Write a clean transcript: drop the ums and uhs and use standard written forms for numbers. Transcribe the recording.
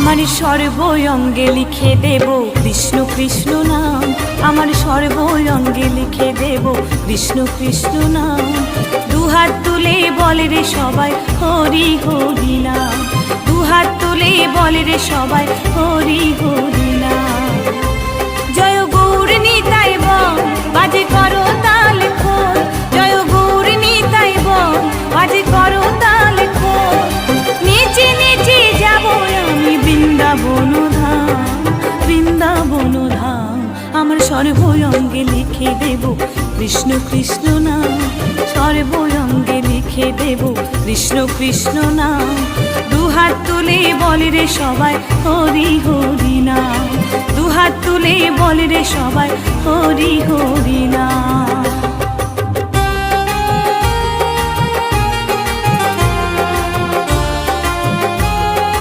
আমার সর্বঙ্গে লিখে দেব কৃষ্ণ কৃষ্ণ নাম। আমার সর্বঙ্গে লিখে দেব কৃষ্ণ কৃষ্ণ নাম। দুহাত তুলে বলে রে সবাই হরি হরি নাম। দুহাত তুলে বলে রে সবাই হরি হরি নাম। জয় গৌর নিতাই বল বাজে করো তাল খোল। জয় গৌর নিতাই বল বাজে করো তাল খোল। নেচে নেচে যাব আমি বৃন্দাবন ধাম, বৃন্দাবন ধাম। আমার সর্বঙ্গে লিখে দেব কৃষ্ণ কৃষ্ণ নাম। সর্বঙ্গে লিখে দেব কৃষ্ণ কৃষ্ণ নাম। দুহাত তুলে বলে রে সবাই হরি হরি নাম। দুহাত তুলে বলে রে সবাই হরি হরি নাম।